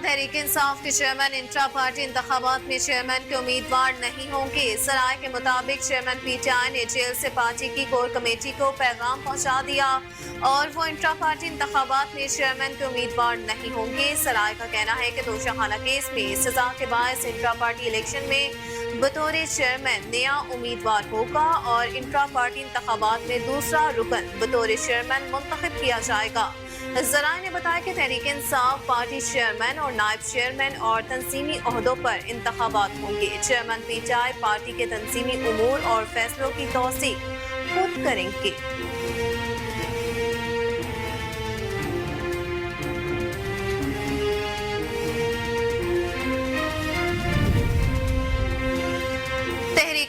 तहरीक इंसाफ के chairman intra party इंतखाबात में चेयरमैन के उम्मीदवार नहीं होंगे। सराय के मुताबिक चेयरमैन पीटीआई ने जेल से पार्टी की कोर कमेटी को पैगाम पहुंचा दिया और वो इंट्रा पार्टी इंतखाबात में चेयरमैन के उम्मीदवार नहीं होंगे। सराय का कहना है कि दोषाखाना केस में सजा के बायस इंट्रा पार्टी इलेक्शन में बतौर चेयरमैन नया उम्मीदवार होगा और इंट्रा पार्टी इंतखाबात में दूसरा रुकन बतौर चेयरमैन मुंतखब किया जाएगा। ज़राए ने बताया कि तहरीक इंसाफ पार्टी चेयरमैन और नायब चेयरमैन और तंजीमी ओहदों पर इंतखाबात होंगे। चेयरमैन पीटीआई पार्टी के तंजीमी उमूर और फैसलों की तौसीक खुद करेंगे।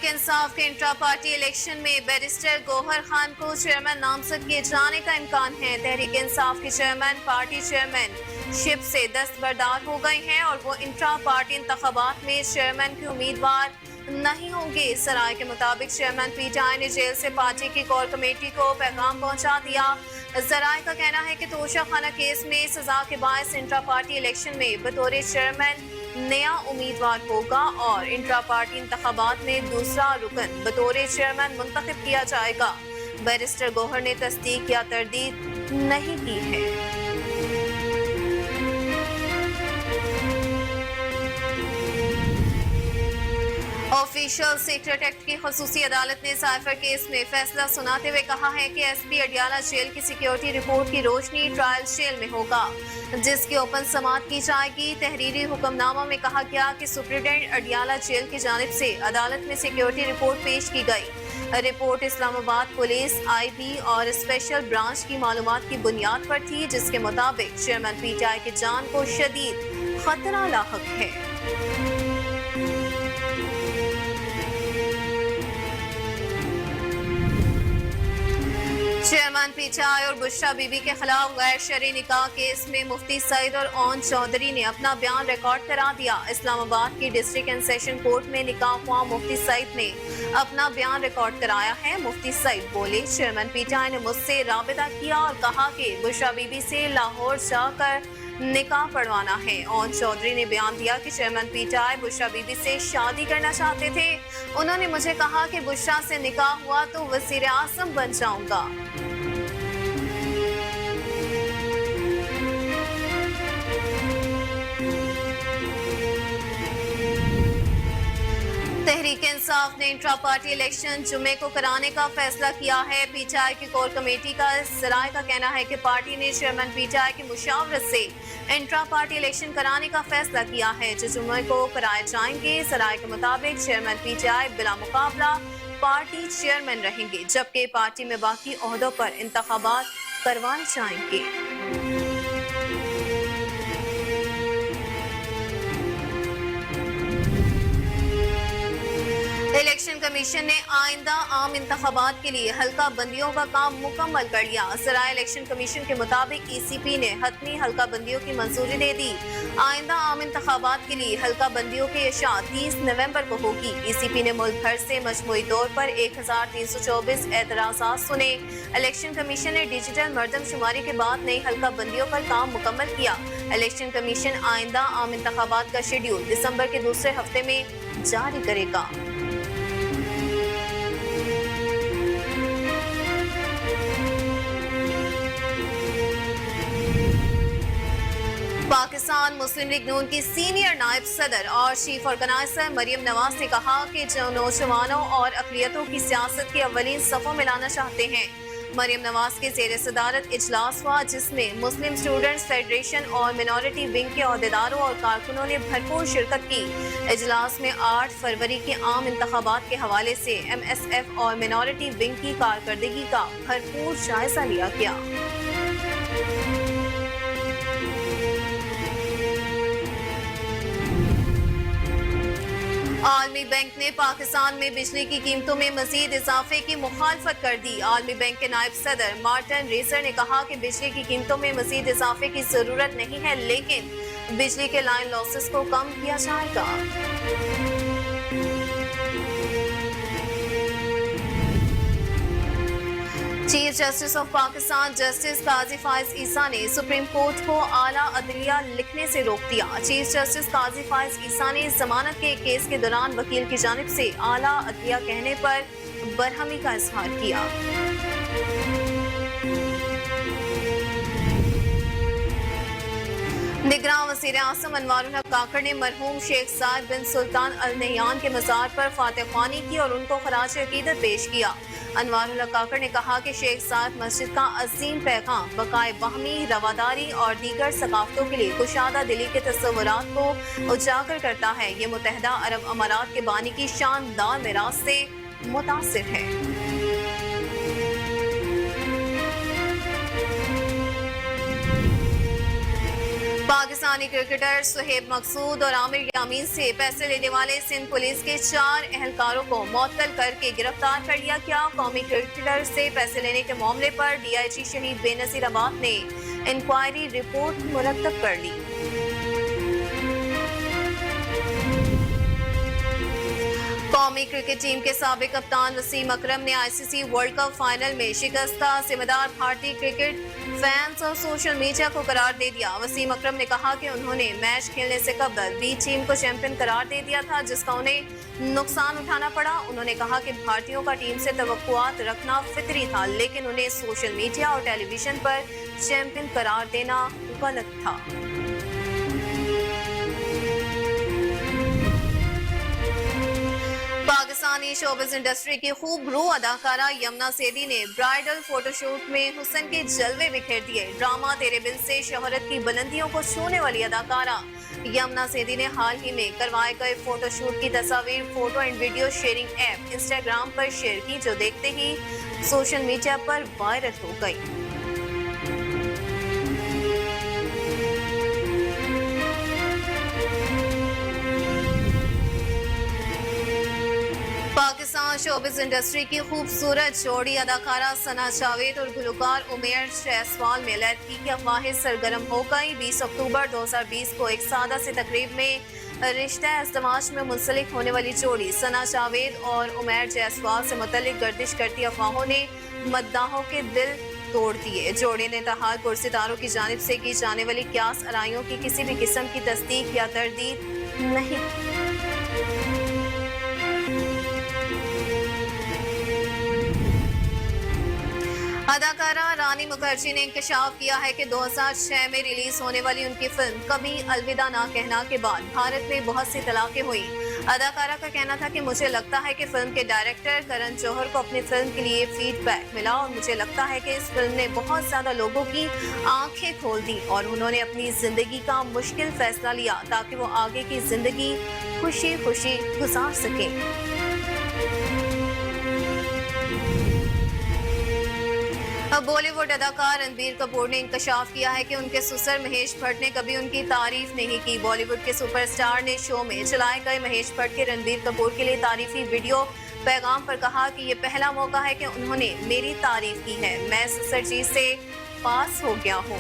इंसाफ के इंट्रा पार्टी इलेक्शन में बैरिस्टर गौहर खान को चेयरमैन नामजद किए जाने का इम्कान है। तहरीक इंसाफ के चेयरमैन पार्टी चेयरमैन शिप से दस्तबरदार हो गए हैं और वो इंट्रा पार्टी इंतखाबात में चेयरमैन के उम्मीदवार नहीं होंगे। सराय के मुताबिक चेयरमैन पीटीआई ने जेल से पार्टी की कोर कमेटी को पैगाम पहुंचा दिया। ज़राए का कहना है कि तोशाखाना केस में सजा के बायस इंट्रा पार्टी इलेक्शन में बतौर चेयरमैन नया उम्मीदवार होगा और इंट्रा पार्टी इंतखाबात में दूसरा रुकन बतौर चेयरमैन मुंतखब किया जाएगा। बैरिस्टर गौहर ने तस्दीक या तरदीद नहीं की है। ऑफिशियल सीक्रेट एक्ट की खसूसी अदालत ने साइफर केस में फैसला सुनाते हुए कहा है कि एसपी अडियाला जेल की सिक्योरिटी रिपोर्ट की रोशनी ट्रायल जेल में होगा, जिसकी ओपन समाअत की जाएगी। तहरीरी हुक्मनामा में कहा गया कि सुप्रिटेंडेंट अडियाला जेल की जानिब से अदालत में सिक्योरिटी रिपोर्ट पेश की गई। रिपोर्ट इस्लामाबाद पुलिस, आईबी और स्पेशल ब्रांच की मालूमात की बुनियाद पर थी, जिसके मुताबिक चेयरमैन पीटीआई की जान को शदीद खतरा लाहक है। चेयरमैन पीटीआई और बुशरा बीबी के खिलाफ गैर शरई निकाह केस में मुफ्ती सईद और ओन चौधरी ने अपना बयान रिकॉर्ड करा दिया। इस्लामाबाद की डिस्ट्रिक्ट एंड सेशन कोर्ट में निकाह हुआ मुफ्ती सईद ने अपना बयान रिकॉर्ड कराया है। मुफ्ती सईद बोले, चेयरमैन पीटीआई ने मुझसे राबिता किया और कहा कि बुशरा बीबी से लाहौर जाकर निकाह पढ़वाना है। ओन चौधरी ने बयान दिया कि चेयरमैन पीटीआई बुशरा बीबी से शादी करना चाहते थे। उन्होंने मुझे कहा कि बुशरा से निकाह हुआ तो वज़ीर आज़म बन जाऊंगा। तहरीक इंसाफ ने इंट्रा पार्टी इलेक्शन जुमे को कराने का फैसला किया है। पीटीआई की कोर कमेटी का सराय का कहना है कि पार्टी ने चेयरमैन पीटीआई की मुशावरत से इंट्रा पार्टी इलेक्शन कराने का फैसला किया है, जो जुमे को कराए जाएंगे। सराय के मुताबिक चेयरमैन पीटीआई बिला मुकाबला पार्टी चेयरमैन रहेंगे, जबकि पार्टी में बाकी ओहदों पर इंतखाबात करवाए जाएंगे। इलेक्शन कमीशन ने आइंदा आम इंतखाबात के लिए हल्का बंदियों का काम मुकम्मल कर लिया। सराय इलेक्शन कमीशन के मुताबिक ईसीपी ने हतमी हल्का बंदियों की मंजूरी दे दी। आइंदा आम इंतखाबात के लिए हल्का बंदियों की इशा 30 नवंबर को होगी। ईसीपी ने मुल्क भर से मजमूई तौर पर 1324 एतराज़ात सुने। इलेक्शन कमीशन ने डिजिटल मर्दमशुमारी के बाद नई हल्का बंदियों पर काम मुकम्मल किया। इलेक्शन कमीशन आइंदा आम इंतखाबात का शेड्यूल दिसंबर के दूसरे हफ्ते में जारी करेगा। पाकिस्तान मुस्लिम लीग नून की सीनियर नायब सदर और चीफ ऑर्गेनाइजर मरियम नवाज ने कहा कि जो नौजवानों और अक़लियतों की सियासत की अव्वलीन सफ़ों में लाना चाहते हैं। मरियम नवाज के ज़ेर सदारत इजलास हुआ, जिसमें मुस्लिम स्टूडेंट्स फेडरेशन और मिनॉरिटी विंग के अहदेदारों और कारकुनों ने भरपूर शिरकत की। इजलास में 8 फरवरी के आम इंतखाबात के हवाले से MSF और मिनॉरिटी विंग की कारकर्दगी का भरपूर जायजा लिया गया। आलमी बैंक ने पाकिस्तान में बिजली की कीमतों में मजीद इजाफे की मुखालफत कर दी। आलमी बैंक के नायब सदर मार्टिन रेजर ने कहा कि बिजली की कीमतों में मजीद इजाफे की जरूरत नहीं है, लेकिन बिजली के लाइन लॉसेस को कम किया जाएगा। Chief justice of Pakistan justice Qazi Faez Isa ने सुप्रीम कोर्ट को आला अदलिया लिखने से रोक दिया। चीफ जस्टिस काजी फाइज ईसा ने जमानत के केस के दौरान वकील की जानिब से आला अदलिया कहने पर बरहमी का इजहार किया। निगरान वज़ीर आज़म अनवारुल हक काकड़ ने मरहूम शेख साद बिन सुल्तान अल नहयान के मज़ार पर फातिह ख्वानी की और उनको खराज अकीदत पेश किया। अनवारुल हक काकड़ ने कहा कि शेख साद मस्जिद का अजीम पैगाम बकाए बाहमी रवादारी और दीगर सकाफ़तों के लिए कुशादा दिली के तस्वुरात को उजागर करता है। ये मुत्तहिदा अरब अमारात के बानी की शानदार मिरास से मुतासिर है। पाकिस्तानी क्रिकेटर सुहेब मकसूद और आमिर यामीन से पैसे लेने वाले सिंध पुलिस के 4 एहलकारों को मुअत्तल करके गिरफ्तार कर लिया गया। कौमी क्रिकेटर से पैसे लेने के मामले पर DIG शहीद बेनज़ीर अब्बास ने इंक्वायरी रिपोर्ट मुरतब कर ली। कौमी क्रिकेट टीम के साबिक कप्तान वसीम अकरम ने ICC वर्ल्ड कप फाइनल में शिकस्त का जिम्मेदार भारतीय क्रिकेट फैंस और सोशल मीडिया को करार दे दिया। वसीम अकरम ने कहा कि उन्होंने मैच खेलने से कबल बी टीम को चैंपियन करार दे दिया था, जिसका उन्हें नुकसान उठाना पड़ा। उन्होंने कहा कि भारतीयों का टीम से तवक्कुआत रखना फितरी था, लेकिन उन्हें सोशल मीडिया और टेलीविजन पर चैंपियन करार देना गलत था। पाकिस्तानी शोबिस इंडस्ट्री की खूब रू अदाकारा यमुना सेठी ने ब्राइडल फोटोशूट में हुस्न के जलवे बिखेर दिए। ड्रामा तेरे बिन से शोहरत की बुलंदियों को छूने वाली अदाकारा यमुना सेठी ने हाल ही में करवाए गए फोटोशूट की तस्वीर photo and video sharing app Instagram पर शेयर की, जो देखते ही सोशल मीडिया पर वायरल हो गई। पाकिस्तान शोबिस इंडस्ट्री की खूबसूरत जोड़ी अदाकारा सना जावेद और गुलकार उमेर जायसवाल में लड़की की अफवाहें सरगर्म हो गई। 20 अक्टूबर 2020 को एक सादा सी तकरीब में रिश्ता इज़्दिवाज में मुंसलिक होने वाली जोड़ी सना जावेद और उमेर जायसवाल से मुतल्लिक गर्दिश करती अफवाहों ने मद्दाहों के दिल तोड़ दिए। जोड़ी ने तहाल पुरसितारों की जानिब से की जाने वाली क्यास आराइयों की किसी भी किस्म की तस्दीक या तरदीद नहीं। अदाकारा रानी मुखर्जी ने इंकशाफ किया है कि 2006 में रिलीज होने वाली उनकी फिल्म कभी अलविदा ना कहना के बाद भारत में बहुत सी तलाकें हुई। अदाकारा का कहना था कि मुझे लगता है कि फिल्म के डायरेक्टर करण जौहर को अपनी फिल्म के लिए फीडबैक मिला और मुझे लगता है कि इस फिल्म ने बहुत ज्यादा लोगों की आंखें खोल दी और उन्होंने अपनी जिंदगी का मुश्किल फैसला लिया ताकि वो आगे की जिंदगी खुशी खुशी गुजार सके। बॉलीवुड अदाकार रणबीर कपूर ने इंकशाफ किया है कि उनके ससुर महेश भट्ट ने कभी उनकी तारीफ नहीं की। बॉलीवुड के सुपरस्टार ने शो में चलाए गए महेश भट्ट के रणबीर कपूर के लिए तारीफी वीडियो पैगाम पर कहा कि ये पहला मौका है कि उन्होंने मेरी तारीफ की है। मैं ससुर जी से पास हो गया हूँ।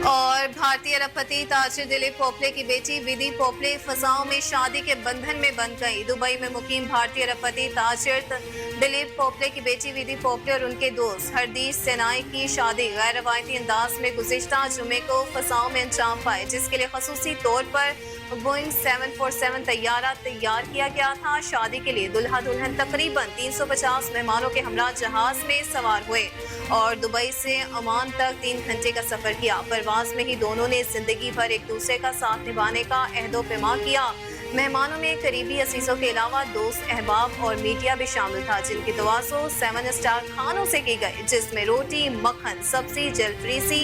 और भारतीय अरबपति ताजिर दिलीप पोपले की बेटी विधि पोपले फसाओं में शादी के बंधन में बंध गई। दुबई में मुकीम भारतीय अरबपति ताजिर दिलीप पोपले की बेटी विधि पोपले और उनके दोस्त हरदीश सेनाई की शादी गैर रवायती अंदाज में गुज़िश्ता जुमे को फसाओं में अंजाम पाए, जिसके लिए खसूसी तौर पर बोइंग 747 तैयारा तैयार किया गया था। शादी के लिए दुल्हा दुल्हन तकरीबन 350 मेहमानों के हमरा जहाज में सवार हुए और दुबई से ओमान तक 3 घंटे का सफर किया। परवाज में ही दोनों ने जिंदगी भर एक दूसरे का साथ निभाने का अहदो पैमा किया। मेहमानों में करीबी असीसों के अलावा दोस्त, अहबाब और मीडिया भी शामिल था, जिनकी तवाज़ो 7 स्टार खानों से की गई, जिसमें रोटी, मक्खन, सब्जी, जलफ्रीसी,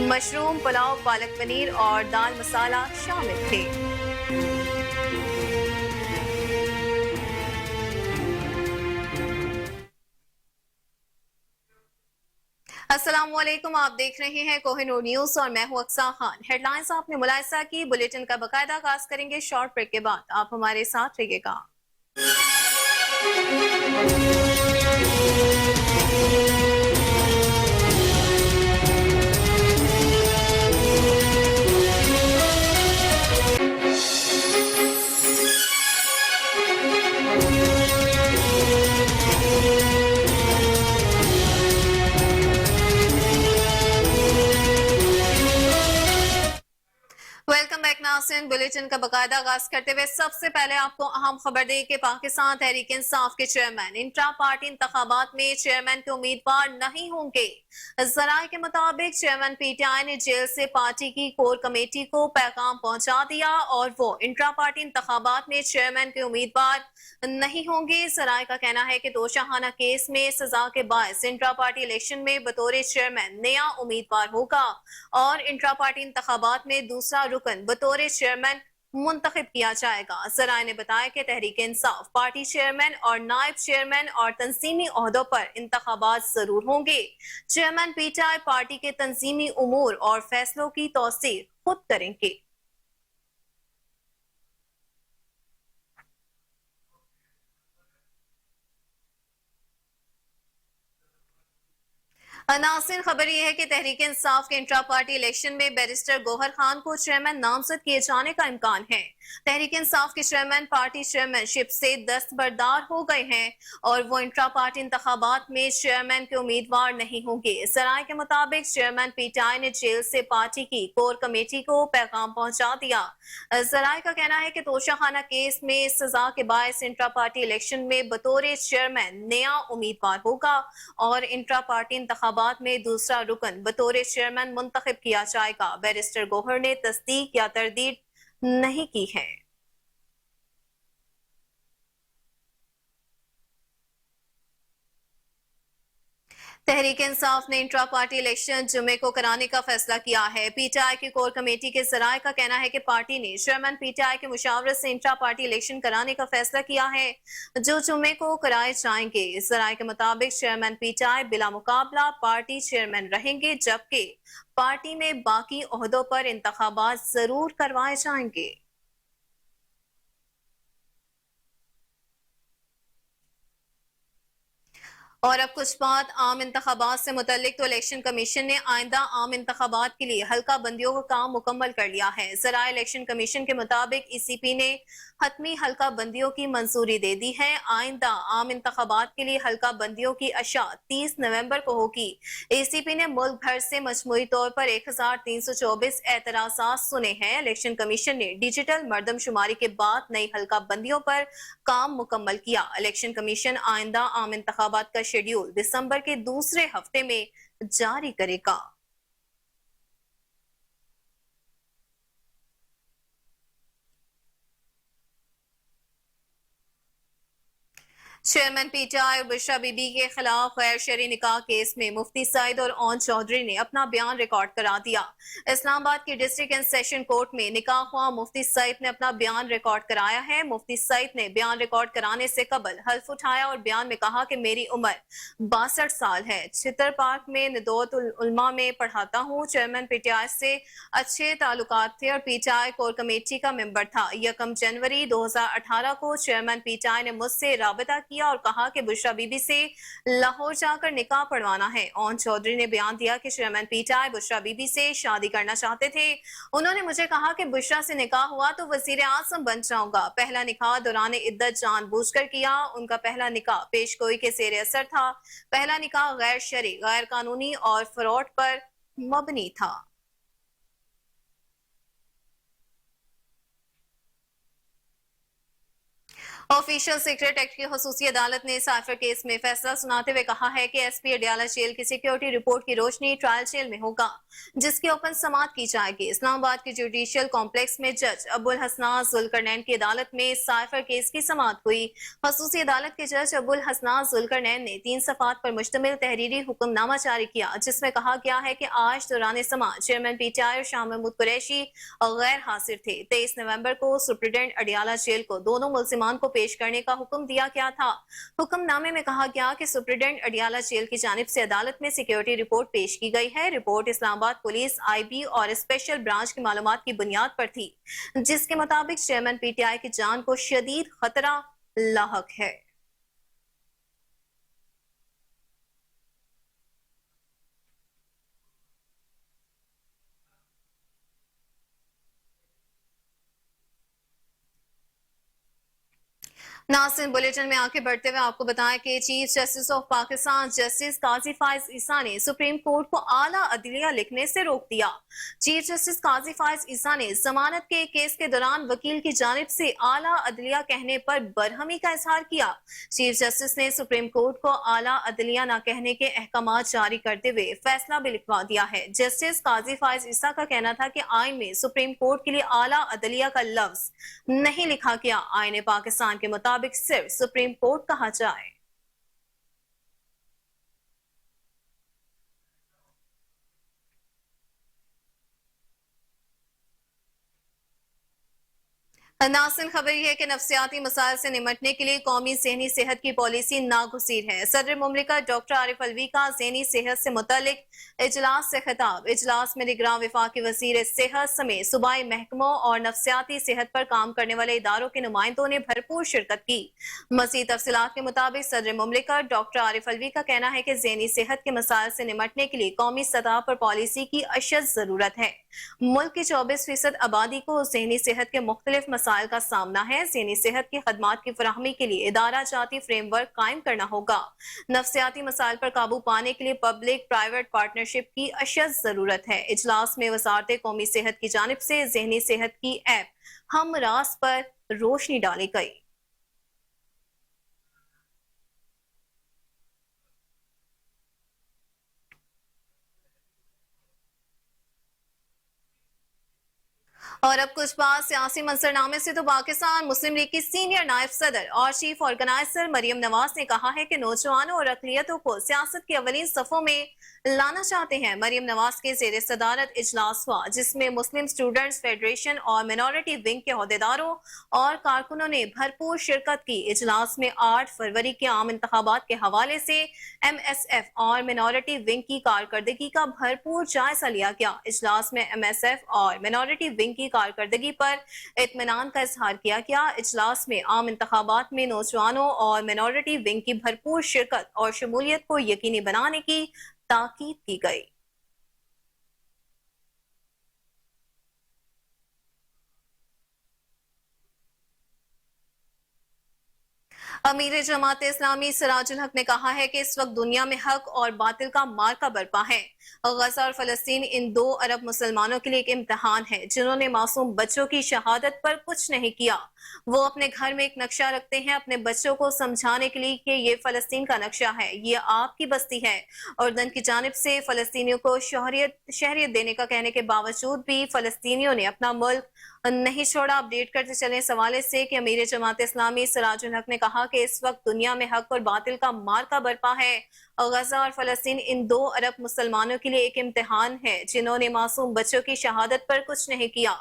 मशरूम, पुलाव, पालक पनीर और दाल मसाला शामिल थे। अस्सलाम वालेकुम, आप देख रहे हैं कोहिनूर न्यूज और मैं हूं अक्सा खान। हेडलाइंस आपने मुलाहिजा की, बुलेटिन का बकायदा आगाज करेंगे शॉर्ट ब्रेक के बाद। आप हमारे साथ रहिएगा। वेलकम बैक नाज़रीन, बुलेटिन का बकायदा आगाज करते हुए सबसे पहले आपको अहम खबर दे कि पाकिस्तान तहरीक इंसाफ के चेयरमैन इंट्रा पार्टी इंतखाबात में चेयरमैन के उम्मीदवार नहीं होंगे। जराये के मुताबिक चेयरमैन पीटीआई ने जेल से पार्टी की कोर कमेटी को पैगाम पहुंचा दिया और वो इंट्रा पार्टी इंतखाबात में चेयरमैन के उम्मीदवार नहीं होंगे। जराये का कहना है कि दोषाहाना केस में सजा के बायस इंट्रा पार्टी इलेक्शन में बतौर चेयरमैन नया उम्मीदवार होगा और इंट्रा पार्टी इंतखाबात में दूसरा रुकन बतौर चेयरमैन मुंतखब किया जाएगा। जराये ने बताया कि तहरीक इंसाफ पार्टी चेयरमैन और नायब चेयरमैन और तंजीमी ओहदों पर इंतखाबात जरूर होंगे। चेयरमैन पीटीआई पार्टी के तंजीमी उमूर और फैसलों की तौसीक खुद करेंगे। नाज़रीन, खबर यह है कि तहरीक इंसाफ के इंट्रा पार्टी इलेक्शन में बैरिस्टर गौहर खान को चेयरमैन नामजद किए जाने का इम्कान है। तहरीक इंसाफ के चेयरमैन पार्टी चेयरमैनशिप से दस्तबरदार हो गए हैं और वो इंट्रा पार्टी इंतखाबात में चेयरमैन के उम्मीदवार नहीं होंगे। जराये के मुताबिक चेयरमैन पीटीआई ने जेल से पार्टी की कोर कमेटी को पैगाम पहुंचा दिया। जराये का कहना है कि तोशाखाना केस में सजा के बायस इंट्रा पार्टी इलेक्शन में बतौर चेयरमैन नया उम्मीदवार होगा और इंट्रा पार्टी इंतखाबात में दूसरा रुकन बतौर चेयरमैन मुंतखब किया जाएगा। बैरिस्टर गौहर ने तस्दीक या तरदीद नहीं की है। तहरीक इंसाफ ने इंट्रा पार्टी इलेक्शन जुमे को कराने का फैसला किया है। पीटीआई की कोर कमेटी के जराये का कहना है कि पार्टी ने चेयरमैन पीटीआई के मुशावरत से इंट्रा पार्टी इलेक्शन कराने का फैसला किया है जो जुमे को कराए जाएंगे। इस जराये के मुताबिक चेयरमैन पीटीआई बिला मुकाबला पार्टी चेयरमैन रहेंगे, जबकि पार्टी में बाकी ओहदों पर इंतखाबात जरूर करवाए जाएंगे। और अब कुछ बात आम इंतखाबात से मुतल्लिक। तो इलेक्शन कमीशन ने आइंदा आम इंतखाबात के लिए हल्का बंदियों का काम मुकम्मल कर लिया है। जराये इलेक्शन कमीशन के मुताबिक ईसीपी ने हतमी हल्का बंदियों की मंजूरी दे दी है। आइंदा आम इंतखाबात के लिए हल्का बंदियों की अशा 30 नवंबर को होगी। ईसीपी ने मुल्क भर से मजमूई तौर पर 1324 एतराजात सुने हैं। इलेक्शन कमीशन ने डिजिटल मर्दमशुमारी के बाद नई हल्का बंदियों पर काम मुकम्मल किया। इलेक्शन कमीशन आइंदा आम इंतखाबात का शेड्यूल दिसंबर के दूसरे हफ्ते में जारी करेगा। चेयरमैन पीटीआई और बुशरा बीबी के खिलाफ गैर शरई निकाह केस में मुफ्ती सईद और ओन चौधरी ने अपना बयान रिकॉर्ड करा दिया। इस्लामाबाद की डिस्ट्रिक्ट एंड सेशन कोर्ट में निकाह हुआ मुफ्ती सईद ने अपना बयान रिकॉर्ड कराया है। मुफ्ती सईद ने बयान रिकॉर्ड कराने से कबल हल्फ उठाया और बयान में कहा कि मेरी उम्र 62 साल है, छितर पार्क में निदोत उलमा में पढ़ाता हूँ। चेयरमैन पीटीआई से अच्छे ताल्लुकात थे और पीटीआई कोर कमेटी का मेंबर था। 1 जनवरी 2018 को चेयरमैन पीटीआई ने मुझसे राबता किया और कहा कि बुशरा बीबी से लाहौर जाकर निकाह पढ़वाना है। ओन चौधरी ने बयान दिया कि चेयरमैन पीटीआई बुशरा बीबी से शादी करना चाहते थे। उन्होंने मुझे कहा कि बुशरा से निकाह हुआ तो वजीर आजम बन जाऊंगा। पहला निकाह दौरान इद्दत जानबूझकर किया। उनका पहला निकाह पेशगोई के जेर असर था। पहला निकाह गैर शरई, गैर कानूनी और फ्रॉड पर मबनी था। ऑफिशियल सीक्रेट एक्ट की खसूसी अदालत ने साइफर केस में फैसला सुनाते हुए कहा है कि एसपी अडियाला जेल की सिक्योरिटी रिपोर्ट की रोशनी ट्रायल जेल में होगा, जिसकी ओपन समाअत की जाएगी। इस्लामाबाद के जुडिशियल कॉम्प्लेक्स में जज अबुल हसनाज जुल्करनैन की अदालत में साइफर केस की समाअत हुई। खसूसी अदालत के जज अबुल हसनाज जुल्करनैन ने 3 सफात पर मुश्तमिल तहरीरी हुक्मनामा जारी किया, जिसमें कहा गया है कि आज दौरान समाअत चेयरमैन पीटीआई और शाह महमूद कुरैशी गैर हाजिर थे। 23 नवंबर को सुप्रिटेंडेंट अडियाला जेल को दोनों मुल्जिमान को पेश करने का हुक्म दिया गया था। हुक्मनामे में कहा गया कि सुप्रीडेंट अडियाला जेल की जानिब से अदालत में सिक्योरिटी रिपोर्ट पेश की गई है। रिपोर्ट इस्लामाबाद पुलिस, IB और स्पेशल ब्रांच की मालूमात की बुनियाद पर थी, जिसके मुताबिक चेयरमैन PTI की जान को शदीद खतरा लाहक है। नाज़रीन, बुलेटिन में आगे बढ़ते हुए आपको बताएं कि chief justice of Pakistan justice Qazi Faez Isa ने सुप्रीम कोर्ट को आला अदलिया लिखने से रोक दिया। चीफ जस्टिस काजी फाइज ईसा ने जमानत के केस के दौरान वकील की जानिब से आला अदलिया कहने पर बरहमी का इजहार किया। चीफ जस्टिस ने सुप्रीम कोर्ट को आला अदलिया न कहने के अहकामात जारी करते हुए फैसला भी लिखवा दिया है। जस्टिस काजी फाइज ईसा का कहना था कि आइन में सुप्रीम कोर्ट के लिए आला अदलिया का लफ्ज नहीं लिखा गया। आइन पाकिस्तान के मुताबिक सिर्फ सुप्रीम कोर्ट कहा जाए। नासिन, खबर यह है कि नफ्सियाती मसाइल से निमटने के लिए कौमी ज़हनी सेहत की पॉलिसी नागुज़ीर है। सदर मुमलिकत डॉक्टर आरिफ अलवी का ज़हनी सेहत से मुतल्लिक इजलास से खिताब। इजलास में निगरान वफाकी वज़ीर सेहत समेत सूबाई महकमों और नफ्सियाती सेहत पर काम करने वाले इदारों के नुमाइंदों ने भरपूर शिरकत की। मज़ीद तफसीलात के मुताबिक सदर मुमलिकत डॉक्टर आरिफ अलवी का कहना है कि ज़हनी सेहत के मसाइल से निमटने के लिए कौमी सतह पर पॉलिसी की अशद जरूरत है। मुल्क की 24% आबादी को ज़हनी सेहत के मुख्तलिफ मसाइल का सामना है। ज़हनी सेहत की खदमात की फराहमी के लिए इदारा जाती फ्रेमवर्क कायम करना होगा। नफ्सियाती मसाइल पर काबू पाने के लिए पब्लिक प्राइवेट पार्टनरशिप की अशद जरूरत है। इजलास में वजारत कौमी सेहत की जानिब से ज़हनी सेहत की ऐप हम रास पर रोशनी डाली गई। और अब कुछ बात सियासी मंजरनामे से। तो पाकिस्तान मुस्लिम लीग की सीनियर नायब सदर और चीफ ऑर्गेनाइजर मरियम नवाज ने कहा है कि नौजवानों और अकलियतों को सियासत की अवलीन सफों में लाना चाहते हैं। मरियम नवाज के जेर सदारत इजलास हुआ, जिसमें मुस्लिम स्टूडेंट्स फेडरेशन और मिनॉरिटी विंग के अहदेदारों और कारकुनों ने भरपूर शिरकत की। इजलास में 8 फरवरी के आम इंतखाबात के हवाले से MSF और मिनॉरिटी विंग की कारकर्दगी का भरपूर जायजा लिया गया। इजलास में MSF और मिनॉरिटी विंग की कारकर्दगी पर इत्मीनान का इजहार किया गया। इजलास में आम इंतखाबात में नौजवानों और मिनॉरिटी विंग की भरपूर शिरकत और शमूलियत को यकीनी बनाने की ताकीद की गई। अमीर जमात इस्लामी सिराजुल हक ने कहा है कि इस वक्त दुनिया में हक और बातिल का मार्का बरपा है। गजा और फलस्तीन इन 2 अरब मुसलमानों के लिए एक इम्तिहान है, जिन्होंने मासूम बच्चों की शहादत पर कुछ नहीं किया। वो अपने घर में एक नक्शा रखते हैं अपने बच्चों को समझाने के लिए कि ये फलस्तीन का नक्शा है, ये आपकी बस्ती है। उर्दन की जानिब से फलस्तीनियों को शहरियत देने का कहने के बावजूद भी फलस्तीनियों ने अपना मुल्क नहीं छोड़ा। अपडेट करते चले इस हवाले से कि अमीर जमात इस्लामी सिराजुल हक ने कहा कि इस वक्त दुनिया में हक और बातिल का मार्का बरपा है। गजा और फलस्तीन इन 2 अरब मुसलमानों के लिए एक इम्तिहान है, जिन्होंने मासूम बच्चों की शहादत पर कुछ नहीं किया।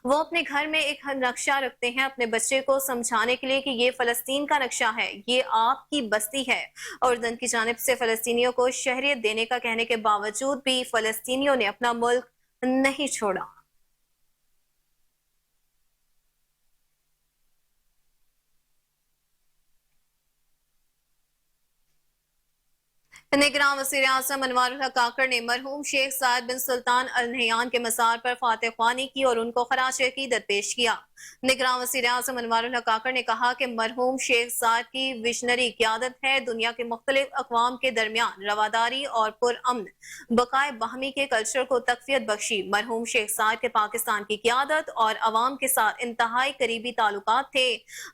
वो अपने घर में एक नक्शा रखते हैं अपने बच्चे को समझाने के लिए कि ये फलस्तीन का नक्शा है, ये आपकी बस्ती है। उर्दन की जानिब से फलस्तीनियों को शहरियत देने का कहने के बावजूद भी फलस्तीनियों ने अपना मुल्क नहीं छोड़ा। निगरान वज़ीर आज़म अनवारुल हक काकड़ ने मरहूम शेख साद बिन सुल्तान अल नहयान के मज़ार पर फातिह ख्वानी की और उनको खराज अकीदत पेश किया। निगरान वज़ीर आज़म अनवारुल हक काकड़ ने कहा कि मरहूम शेख साद की विजनरी क़यादत है दुनिया के मुख्तलिफ अक़वाम के दरमियान रवादारी और पुरअमन बकाए बाहमी के कल्चर को तक़वियत बख्शी। मरहूम शेख साद के पाकिस्तान की क़यादत और अवाम के साथ इंतहाई करीबी ताल्लुकात थे।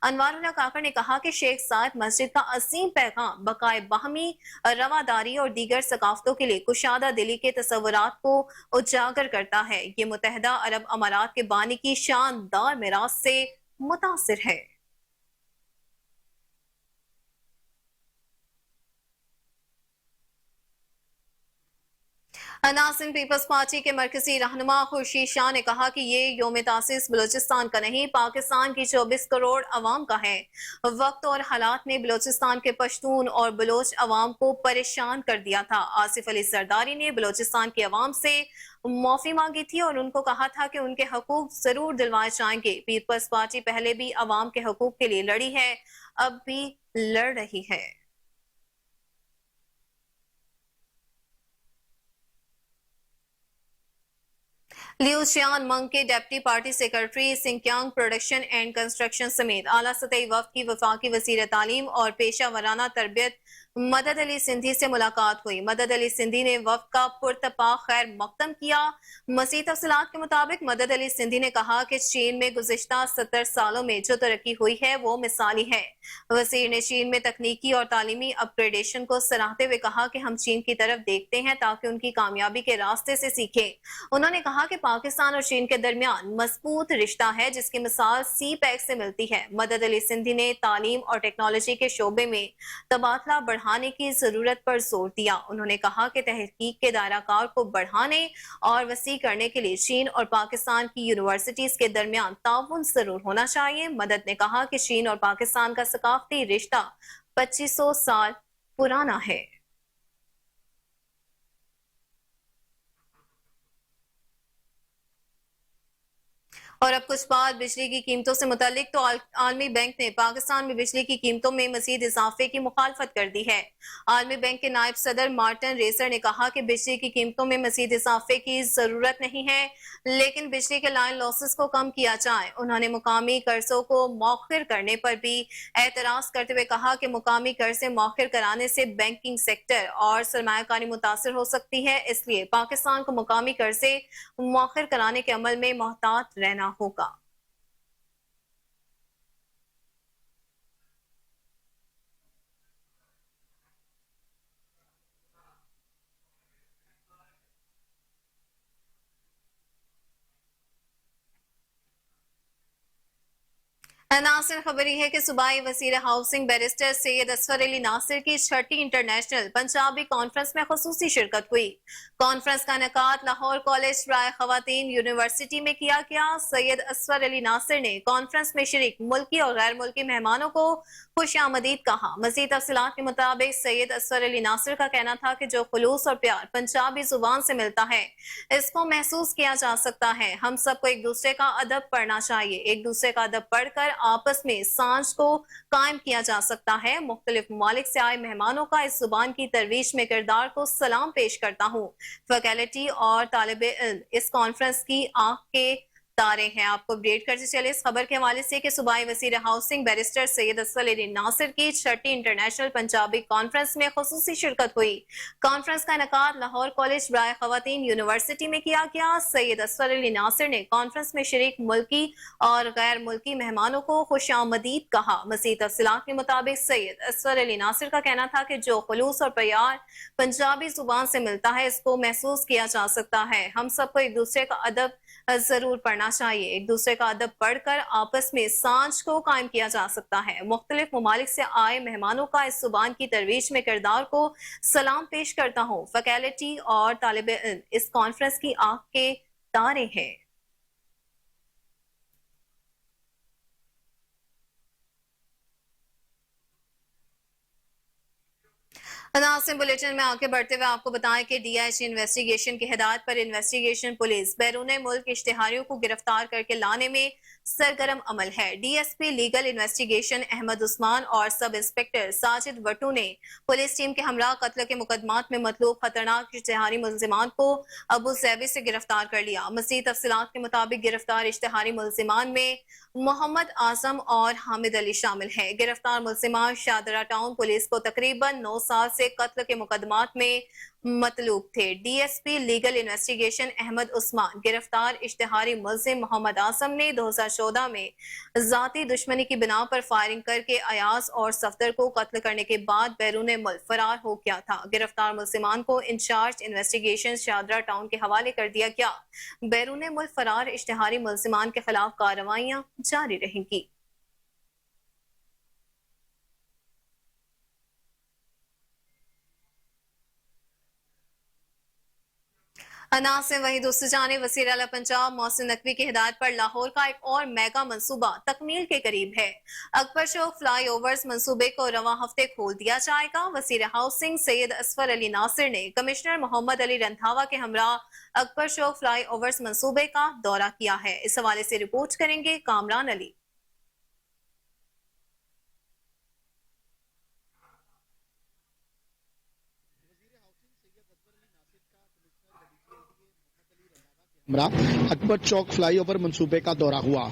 अनवारुल हक काकड़ ने कहा कि शेख साद मस्जिद का असीम पैगाम बकाए बाहमी रवादारी और दीगर सकाफतों के लिए कुशादा दिली के तसव्वुरात को उजागर करता है। ये मुत्तहिदा अरब अमारात के बानी की शानदार मिरास से मुतासिर है। नासिन पीपल्स पार्टी के मरकजी रहनुमा खुर्शीद शाह ने कहा कि ये योम तासीस बलूचिस्तान का नहीं, पाकिस्तान की 24 करोड़ अवाम का है। वक्त और हालात ने बलूचिस्तान के पश्तून और बलोच अवाम को परेशान कर दिया था। आसिफ अली सरदारी ने बलूचिस्तान की अवाम से माफी मांगी थी और उनको कहा था कि उनके हकूक जरूर दिलवाए जाएंगे। पीपल्स पार्टी पहले भी अवाम के हकूक के लिए लड़ी है, अब भी लड़ रही है। लियू शियान मंग के deputy party secretary Sinkiang production and construction समेत आला सतही वफ्द की वफाकी वजीर तालीम और पेशा वराना तरबियत मदद अली सिंधी से मुलाकात हुई। मदद अली सिंधी ने वफ्द का पुरतपा खैर मकदम किया। मज़ीद तफसीलात के मुताबिक मदद अली सिंधी ने कहा कि चीन में गुज़िश्ता 70 सालों में जो तरक्की हुई है वो मिसाली है। वज़ीर ने चीन में तकनीकी और तालीमी अपग्रेडेशन को सराहते हुए कहा कि हम चीन की तरफ देखते हैं ताकि उनकी कामयाबी के रास्ते से सीखें। उन्होंने कहा कि पाकिस्तान और चीन के दरमियान मजबूत रिश्ता है जिसकी मिसाल सी पैक से मिलती है। मदद अली सिंधी ने तालीम और टेक्नोलॉजी के शोबे में तबादला बढ़ाने की जरूरत पर जोर दिया। उन्होंने कहा कि तहकीक के दायराकार को बढ़ाने और वसी करने के लिए चीन और पाकिस्तान की यूनिवर्सिटीज के दरमियान ताउन जरूर होना चाहिए। मदद ने कहा कि चीन और पाकिस्तान का सकाफती रिश्ता 2500 साल पुराना है। और अब कुछ बात बिजली की कीमतों से मुतालिक तो आलमी बैंक ने पाकिस्तान में बिजली की कीमतों में मजीद इजाफे की मुखालफत कर दी है। आलमी बैंक के नायब सदर मार्टिन रेसर ने कहा कि बिजली की कीमतों में मजीद इजाफे की जरूरत नहीं है, लेकिन बिजली के लाइन लॉसेस को कम किया जाए। उन्होंने मुकामी कर्जों को मौखिर करने पर भी एतराज करते हुए कहा कि मुकामी कर्जे मौखिर कराने से बैंकिंग सेक्टर और सरमायाकारी मुतासर हो सकती है, इसलिए पाकिस्तान को मुकामी कर्जे मौखिर कराने के अमल में मोहतात रहना होगा। नासिर खबर यह है कि सूबाई वजीर हाउसिंग बैरिस्टर सैयद असफर अली नासिर की 6ठी इंटरनेशनल पंजाबी कॉन्फ्रेंस में खसूसी शिरकत हुई। कॉन्फ्रेंस का इनेकाद लाहौर कॉलेज राय खवातीन यूनिवर्सिटी में किया गया। सैयद असफर अली नासिर ने कॉन्फ्रेंस में शरीक मुल्की और गैर मुल्की मेहमानों को खुश आमदीद कहा। मजीद तफसीलात के मुताबिक सैयद असफर अली नासिर का कहना था कि जो खुलूस और प्यार पंजाबी जुबान से मिलता है इसको महसूस किया जा सकता है। हम सबको एक दूसरे का अदब पढ़ना चाहिए, एक दूसरे का अदब पढ़कर आपस में सांझ को कायम किया जा सकता है। मुख्तलिफ ममालिक से आए मेहमानों का इस जुबान की तरवीश में किरदार को सलाम पेश करता हूँ। फैकल्टी और तालिब इल्म इस कॉन्फ्रेंस की आंख के तारे हैं। आपको अपडेट करते चले इस खबर के हवाले से कि सूबाई वजीर हाउसिंग बैरिस्टर सैयद असफर अली नासिर की 6ठी इंटरनेशनल पंजाबी कॉन्फ्रेंस में खसूसी शिरकत हुई। कॉन्फ्रेंस का इनेकाद लाहौर कॉलेज राय खवातीन यूनिवर्सिटी में किया गया। सैयद असफर अली नासिर ने कॉन्फ्रेंस में शरीक मुल्की और गैर मुल्की मेहमानों को खुश आमदीद कहा। मज़ीद तफसीलात के मुताबिक सैयद असफर अली नासिर का कहना था कि जो खुलूस और प्यार पंजाबी जुबान से मिलता है इसको महसूस किया जा सकता है। हम सबको एक दूसरे का अदब जरूर पढ़ना चाहिए, एक दूसरे का अदब पढ़कर आपस में सांझ को कायम किया जा सकता है। मुख्तलिफ ममालिक से आए मेहमानों का इस जुबान की तरवीज में किरदार को सलाम पेश करता हूँ। फैकल्टी और तालिब इल्म इस कॉन्फ्रेंस की आंख के तारे हैं। नासिम बुलेटिन में आगे बढ़ते हुए आपको बताएं कि डीआईजी इन्वेस्टिगेशन की हिदायत पर इन्वेस्टिगेशन पुलिस बैरून मुल्क इश्तिहारियों को गिरफ्तार करके लाने में सरगर्म अमल है। DSP legal investigation Ahmad Usman और सब इंस्पेक्टर साजिद वटू ने पुलिस टीम के हमरा कत्ल के मुकदमात में मतलूब खतरनाक इश्तिहारी मुलजिमान को अबू जैबी से गिरफ्तार कर लिया। मज़ीद तफसीलात के मुताबिक गिरफ्तार इश्तिहारी मुलजिमान में मोहम्मद आजम और हामिद अली शामिल है। गिरफ्तार मुलजिमान शादरा टाउन पुलिस को तकरीबन 9 साल से कत्ल के मुकदमात में मतलूब थे। DSP legal investigation Ahmad Usman गिरफ्तार इश्तिहारी मुलजिम मोहम्मद आसम ने 2014 में जाती दुश्मनी की बिना पर फायरिंग करके अयाज और सफदर को कत्ल करने के बाद बैरून मुल्क फरार हो गया था। गिरफ्तार मुलजिमान को इंचार्ज इन्वेस्टिगेशन शादरा टाउन के हवाले कर दिया गया। बैरून मुल्क फरार इश्तिहारी मुलजिमान के खिलाफ कार्रवाइयां जारी रहेंगी। अनाज से वही दूसरी जानिब वज़ीर आला पंजाब मोहसिन नकवी की हिदायत पर लाहौर का एक और मेगा मंसूबा तकमील के करीब है। अकबर चौक फ्लाई ओवर्स मंसूबे को रवां हफ्ते खोल दिया जाएगा। वज़ीर हाउसिंग सैयद असफर अली नासिर ने कमिश्नर मोहम्मद अली रंधावा के हमरा अकबर चौक फ्लाई ओवर्स मंसूबे का दौरा किया है। इस हवाले से रिपोर्ट करेंगे कामरान अली। अकबर चौक फ्लाईओवर मंसूबे का दौरा हुआ।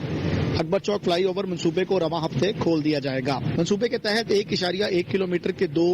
अकबर चौक फ्लाईओवर मंसूबे को रवां हफ्ते खोल दिया जाएगा। मंसूबे के तहत 1.1 किलोमीटर के 2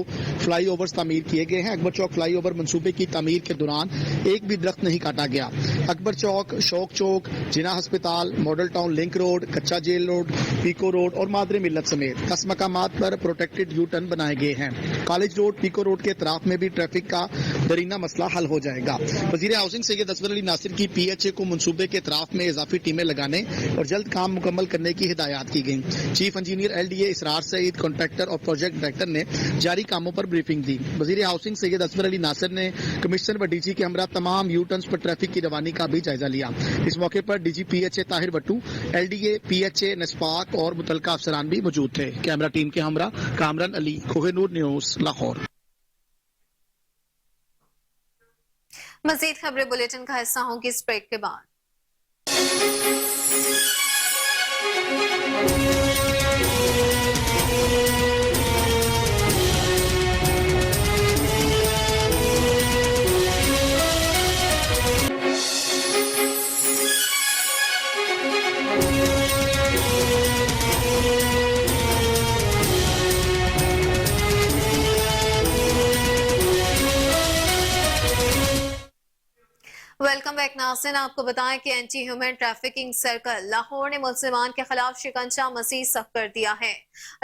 फ्लाईओवर्स तामीर किए गए हैं। अकबर चौक फ्लाईओवर मंसूबे की तामीर के दौरान एक भी दरख्त नहीं काटा गया। अकबर चौक, शौक चौक, जिना अस्पताल, मॉडल टाउन लिंक रोड, कच्चा जेल रोड, पीको रोड और मादरे मिल्लत समेत 10 मकामात पर प्रोटेक्टेड यू टर्न बनाए गए हैं। कॉलेज रोड, पीको रोड के अतराफ में भी ट्रैफिक का दरीना मसला हल हो जाएगा। वजीर हाउसिंग सैयद असफर अली नासिर की PHA को मंसूबे के अतराफ में इजाफी टीमें लगाने और जल्द काम मुकम्मल करने की हिदायत की गई। चीफ इंजीनियर LDA इसरार सईद, कॉन्ट्रैक्टर और प्रोजेक्ट डायरेक्टर ने जारी कामों पर ब्रीफिंग दी। वजीर हाउसिंग सैयद असफर अली नासिर ने कमिश्नर व DG के हमरा तमाम यू टर्न्स पर ट्रैफिक की रवानी का भी जायजा लिया। इस मौके पर DG PHA ताहिर बट्टू, LDA, PHA, नस्पाक और मुतलका अफसरान भी मौजूद थे। कैमरा टीम के हमरा कामरान अली, कोहिनूर न्यूज, लाहौर। मजीद खबरें बुलेटिन का हिस्सा होंगी इस ब्रेक के बाद। वेलकम बैक नाज़रीन, आपको बताएं कि anti human trafficking circle Lahore ने मुसलमान के खिलाफ शिकंजा मज़ीद सख्त कर दिया है।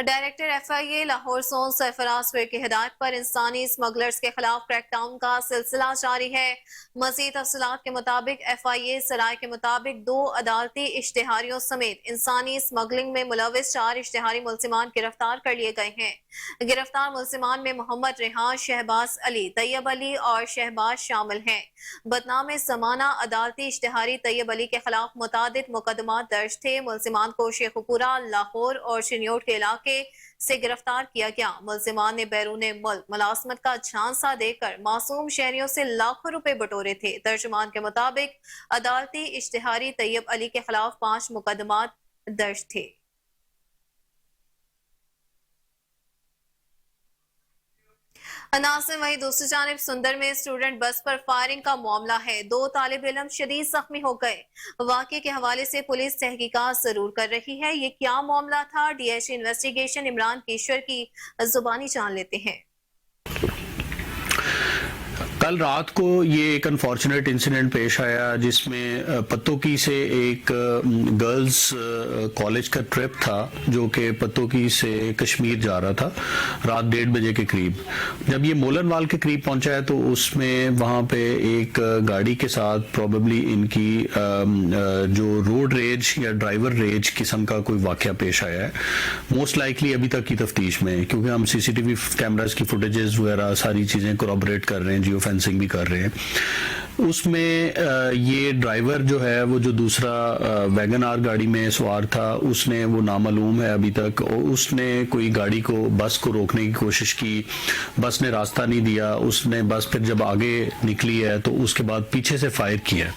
डायरेक्टर FIA लाहौर सोन सरफराज फिर की हिदायत पर इंसानी स्मगलर्स के खिलाफ क्रैकडाउन का सिलसिला जारी है। मजीद तफसीलात के मुताबिक FIA सराय के मुताबिक 2 अदालती इश्तिहारियों समेत इंसानी स्मगलिंग में मुलविस 4 इश्तिहारी मुलजिमान गिरफ्तार कर लिए गए हैं। गिरफ्तार मुलजिमान में मोहम्मद रेहान, शहबाज अली, तैयब अली और शहबाज शामिल हैं। बदनाम समाना अदालती इश्तिहारी तैयब अली के खिलाफ मुतादिद मुकदमा दर्ज थे। मुलजिमान को शेखुपुरा, लाहौर और शिनियोट के इलाके से गिरफ्तार किया गया। मुलजिमान ने बैरून मुल्क मुलाजमत का झांसा देकर मासूम शहरियों से लाखों रुपए बटोरे थे। तर्जुमान के मुताबिक अदालती इश्तिहारी तैयब अली के खिलाफ 5 मुकदमा दर्ज थे। अनाज से वही दूसरी जानिब सुंदर में स्टूडेंट बस पर फायरिंग का मामला है। 2 तालिब इल्म शदीद जख्मी हो गए। वाक़े के हवाले से पुलिस तहकीकात जरूर कर रही है। ये क्या मामला था, DIG इन्वेस्टिगेशन इमरान किशोर की जुबानी जान लेते हैं। कल रात को ये एक अनफॉर्चुनेट इंसिडेंट पेश आया जिसमें पत्तोकी से एक गर्ल्स कॉलेज का ट्रिप था जो कि पत्तोकी से कश्मीर जा रहा था रात 1:30 बजे के करीब। जब ये मोलनवाल के करीब पहुंचा है तो उसमें वहां पे एक गाड़ी के साथ प्रॉबेबली इनकी जो रोड रेज या ड्राइवर रेज किस्म का कोई वाकया पेश आया है। मोस्ट लाइकली अभी तक की तफ्तीश में, क्योंकि हम CCTV कैमरास की फुटेजेस वगैरह सारी चीजें कोरॉबरेट कर रहे हैं, जियो फेंसिंग भी कर रहे हैं। उसमें ये ड्राइवर जो है वो जो दूसरा वैगन आर गाड़ी में सवार था उसने वो नामालूम है अभी तक, उसने कोई गाड़ी को बस को रोकने की कोशिश की, बस ने रास्ता नहीं दिया, उसने बस फिर जब आगे निकली है तो उसके बाद पीछे से फायर किया।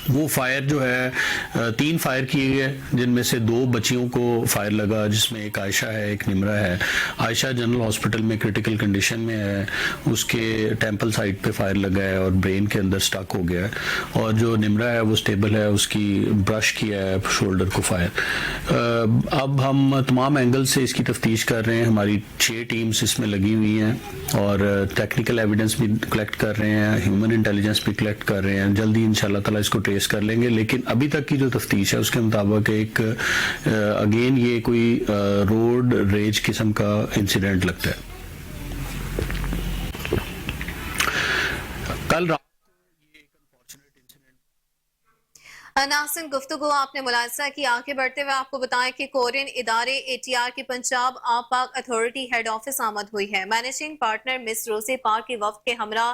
वो फायर जो है 3 फायर किए गए जिनमें से 2 बच्चियों को फायर लगा, जिसमें एक आयशा है, एक निमरा है। आयशा जनरल हॉस्पिटल में क्रिटिकल कंडीशन में है, उसके टेम्पल साइड पे फायर लगा है और ब्रेन के अंदर स्टक हो गया है, और जो निमरा है वो स्टेबल है, उसकी ब्रश किया है शोल्डर को फायर। अब हम तमाम एंगल से इसकी तफ्तीश कर रहे हैं। हमारी 6 टीम्स इसमें लगी हुई हैं और टेक्निकल एविडेंस भी कलेक्ट कर रहे हैं, ह्यूमन इंटेलिजेंस भी कलेक्ट कर रहे हैं। जल्दी इंशाल्लाह ताला इसको ट्रेस कर लेंगे। लेकिन अभी तक की जो तफ्तीश है उसके मुताबिक एक अगेन ये कोई रोड रेज किस्म का इंसिडेंट लगता है। कल नासिन गुफ्तगू आपने मुलाहिजा की। आगे बढ़ते हुए आपको बताएं कि कोरियन इदारे ATR की पंजाब आप पाक अथॉरिटी हेड ऑफिस आमद हुई है। मैनेजिंग पार्टनर मिस रोजी पाक की वफ्द के हमरा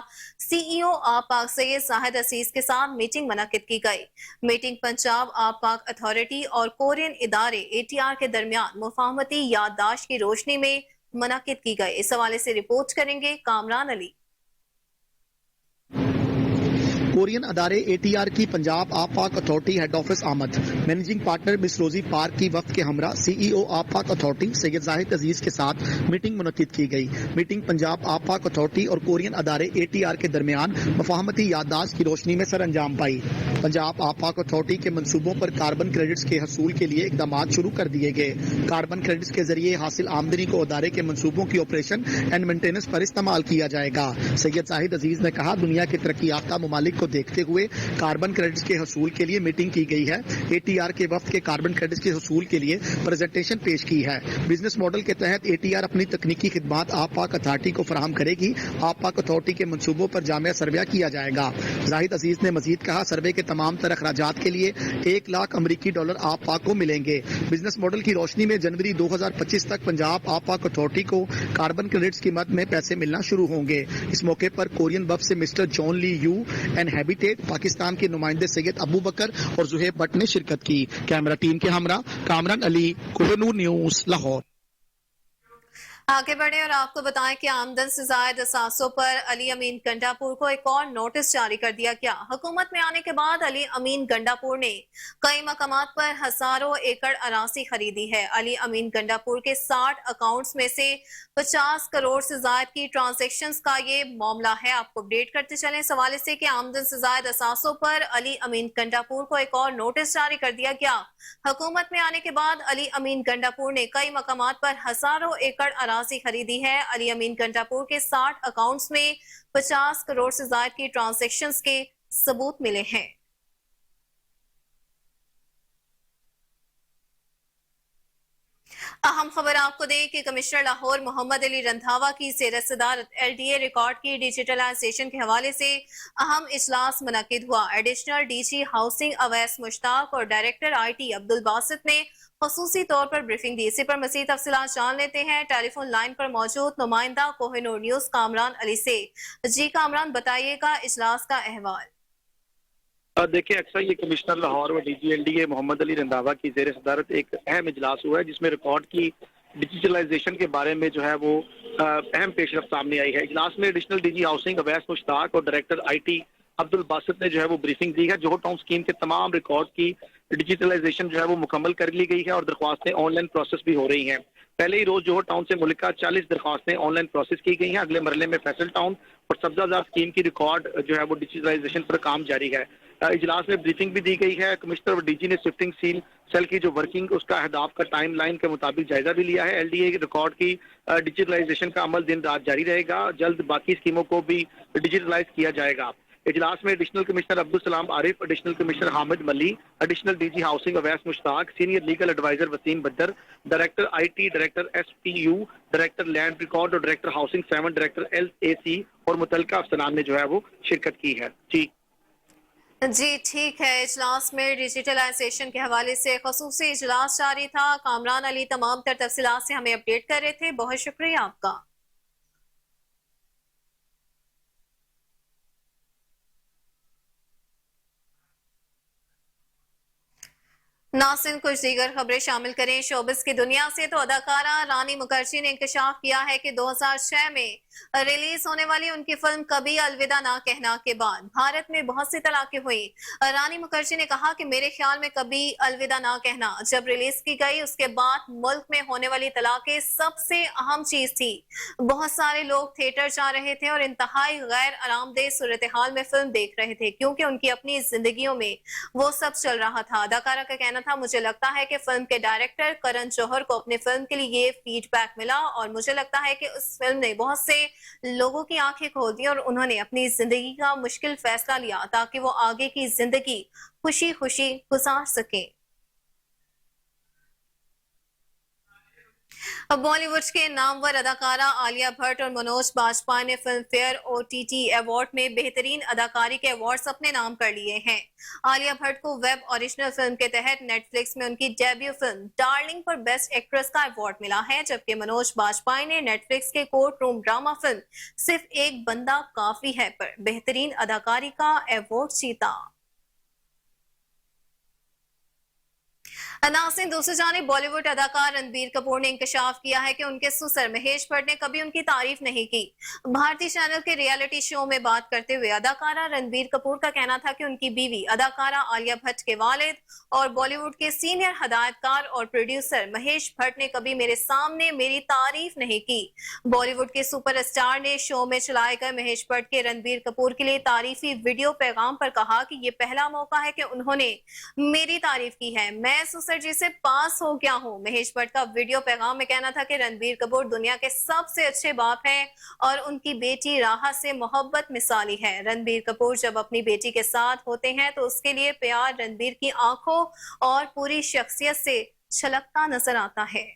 CEO आप पाक सैयद जाहिद अजीज के साथ मीटिंग मुनक्किद की गई। मीटिंग पंजाब आप पाक अथॉरिटी और कोरियन इदारे ATR के दरमियान मुफाहमती याददाश्त की रोशनी में मुनक्किद की गई। इस हवाले से रिपोर्ट करेंगे कामरान अली। कोरियन अदारे ATR की पंजाब आप पाक अथॉरिटी हेड ऑफिस आमद। Managing partner miss Rosie park की वफ्द के हमरा CEO आप पाक अथॉरिटी सैयद जाहिद अजीज के साथ मीटिंग मुनक्किद की गई। मीटिंग पंजाब आप पाक अथॉरिटी और कोरियन अदारे ATR के दरमियान मुफाहमती याददाश्त की रोशनी में सर अंजाम पाई। पंजाब आप पाक अथॉरिटी के मंसूबों पर कार्बन क्रेडिट्स के हसूल के लिए इकदाम शुरू कर दिए गए। कार्बन क्रेडिट्स के जरिए हासिल आमदनी को अदारे के मंसूबों की ऑपरेशन एंड मेंटेनेंस पर इस्तेमाल किया जाएगा। सैयद जाहिद अजीज ने कहा, दुनिया के तरक्की याफ्ता ममालिक को देखते हुए कार्बन क्रेडिट्स के हसूल के लिए मीटिंग की गई है। ATR के वफ्द के कार्बन क्रेडिट्स के हसूल के लिए प्रेजेंटेशन पेश की है। बिजनेस मॉडल के तहत ATR अपनी तकनीकी खिदमात आप पाक अथॉरिटी को फराहम करेगी। आप पाक अथॉरिटी के मंसूबों पर जामिया सर्वे किया जाएगा। जाहिद अजीज ने मजीद कहा, सर्वे के तमाम तर अखराजात के लिए $1 लाख अमरीकी आप पाक को मिलेंगे। बिजनेस मॉडल की रोशनी में जनवरी 2025 तक पंजाब आप पाक अथॉरिटी को कार्बन क्रेडिट्स की मद में पैसे मिलना शुरू होंगे। इस मौके पर कोरियन वफ्द से mister John Lee U and Habitat Pakistan के नुमाइंदे सैयद अबू बकर और जुहेब भट्ट ने शिरकत की। कैमरा टीम के हमरा कामरान अली, कोहिनूर न्यूज, लाहौर। आगे बढ़े और आपको बताएं कि आमदन से जायद असासों पर अली अमीन गंडापुर को एक और नोटिस जारी कर दिया गया। हुकूमत में आने के बाद अली अमीन गंडापुर ने कई मकामात पर हजारों एकड़ अराजी खरीदी है। अली अमीन गंडापुर के 60 अकाउंट्स में से 50 करोड़ से जायद की ट्रांजैक्शंस का ये मामला है। आपको अपडेट करते चलें इस हवाले से कि आमदन से जायद असासों पर अली अमीन गंडापुर को एक और नोटिस जारी कर दिया गया। हुकूमत में आने के बाद अली अमीन गंडापुर ने कई मकामात पर हजारों एकड़ अराजी खरीदी है। अली अमीन गंडापुर के 60 अकाउंट्स में 50 करोड़ से ज्यादा की ट्रांजैक्शंस के सबूत मिले हैं। अहम खबर आपको दें कि कमिश्नर लाहौर मोहम्मद अली रंधावा की ज़ेर सदारत LDA रिकॉर्ड की डिजिटलाइजेशन के हवाले से अहम इजलास मुनक्किद हुआ। Additional DG housing Awais Mushtaq और डायरेक्टर IT अब्दुल बासित ने खसूसी तौर पर ब्रीफिंग दी। इसी पर मज़ीद तफसीलात जान लेते हैं टेलीफोन लाइन पर मौजूद नुमाइंदा कोहिनूर न्यूज कामरान अली से। जी कामरान, बताइएगा इजलास का अहवाल। देखिए, अक्सर ये कमिश्नर लाहौर व DG LDA मोहम्मद अली रंधावा की ज़ेर सदारत एक अहम इजलास हुआ है, जिसमें रिकॉर्ड की डिजिटलाइजेशन के बारे में जो है वो अहम पेशरफ्त सामने आई है। इजलास में additional DG housing Awais Mushtaq और डायरेक्टर IT अब्दुल बासित ने जो है वो ब्रीफिंग दी है। जोहर टाउन स्कीम के तमाम रिकॉर्ड की डिजिटलाइजेशन जो है वो मुकम्मल कर ली गई है और दरख्वास्तें ऑनलाइन प्रोसेस भी हो रही हैं। पहले ही रोज जोहर टाउन से मुल्का 40 दरख्वास्तें ऑनलाइन प्रोसेस की गई हैं। अगले मरहले में फैसल टाउन और सब्जाजार स्कीम की रिकॉर्ड जो है वो डिजिटलाइजेशन पर काम जारी है। इजलास में ब्रीफिंग भी दी गई है। कमिश्नर और DG ने शिफ्टिंग सील सेल की जो वर्किंग उसका अहदाफ का टाइम लाइन के मुताबिक जायजा भी लिया है। LDA रिकॉर्ड की डिजिटलाइजेशन का अमल दिन रात जारी रहेगा। जल्द बाकी स्कीमों को भी डिजिटलाइज किया जाएगा। इजलास में additional commissioner Abdul Salam Arif, additional commissioner Hamid Mali, additional DG housing Awais Mushtaq, senior legal adviser Waseem Baddar, director IT, director SPU, director land record और डायरेक्टर हाउसिंग 7, डायरेक्टर LAC और मुतल्लिका अफसरान ने जो है वो शिरकत की है। जी ठीक है। इजलास में डिजिटलाइजेशन के हवाले से खसूसी इजलास जारी था। कामरान अली तमाम तर तफसीलात से हमें अपडेट कर रहे थे। बहुत शुक्रिया आपका। नासिन, कुछ दीगर खबरें शामिल करें शोबिस की दुनिया से। तो अदाकारा रानी मुखर्जी ने इंकशाफ किया है कि 2006 में रिलीज होने वाली उनकी फिल्म कभी अलविदा ना कहना के बाद भारत में बहुत सी तलाकें हुई। रानी मुखर्जी ने कहा कि मेरे ख्याल में कभी अलविदा ना कहना जब रिलीज की गई उसके बाद मुल्क में होने वाली तलाकें सबसे अहम चीज थी। बहुत सारे लोग थिएटर जा रहे थे और इंतहाई गैर आरामदेह सूरत हाल में फिल्म देख रहे थे क्योंकि उनकी अपनी जिंदगियों में वो सब चल रहा था। अदाकारा का कहना था, मुझे लगता है कि फिल्म के डायरेक्टर करण जौहर को अपनी फिल्म के लिए ये फीडबैक मिला और मुझे लगता है कि उस फिल्म ने बहुत से लोगों की आंखें खोल दी और उन्होंने अपनी जिंदगी का मुश्किल फैसला लिया ताकि वो आगे की जिंदगी खुशी खुशी गुजार सके। अब बॉलीवुड के नामवर अदाकारा आलिया भट्ट और मनोज बाजपेयी ने फिल्म फेयर OTT अवार्ड में बेहतरीन अदाकारी के अवार्ड्स अपने नाम कर लिए हैं। आलिया भट्ट को वेब ओरिजिनल फिल्म के तहत नेटफ्लिक्स में उनकी डेब्यू फिल्म डार्लिंग पर बेस्ट एक्ट्रेस का अवार्ड मिला है, जबकि मनोज बाजपेयी ने नेटफ्लिक्स के कोर्ट रूम ड्रामा फिल्म सिर्फ एक बंदा काफी है पर बेहतरीन अदाकारी का अवार्ड जीता। नाज़रीन, दूसरी जानिब बॉलीवुड अदाकार रणबीर कपूर ने इंकशाफ किया है कि उनके ससुर महेश भट्ट ने कभी उनकी तारीफ नहीं की। भारतीय चैनल के रियलिटी शो में बात करते हुए अदाकारा रणबीर कपूर का कहना था कि उनकी बीवी अदाकारा आलिया भट्ट के वालिद और बॉलीवुड के सीनियर हदायतकार और प्रोड्यूसर महेश भट्ट ने कभी मेरे सामने मेरी तारीफ नहीं की। बॉलीवुड के सुपरस्टार ने शो में चलाए गए महेश भट्ट के रणबीर कपूर के लिए तारीफी वीडियो पैगाम पर कहा कि ये पहला मौका है कि उन्होंने मेरी तारीफ की है, मैं सर जी से पास हो गया हूं। महेश भट्ट का वीडियो पैगाम में कहना था कि रणबीर कपूर दुनिया के सबसे अच्छे बाप हैं और उनकी बेटी राहा से मोहब्बत मिसाली है। रणबीर कपूर जब अपनी बेटी के साथ होते हैं तो उसके लिए प्यार रणबीर की आंखों और पूरी शख्सियत से छलकता नजर आता है।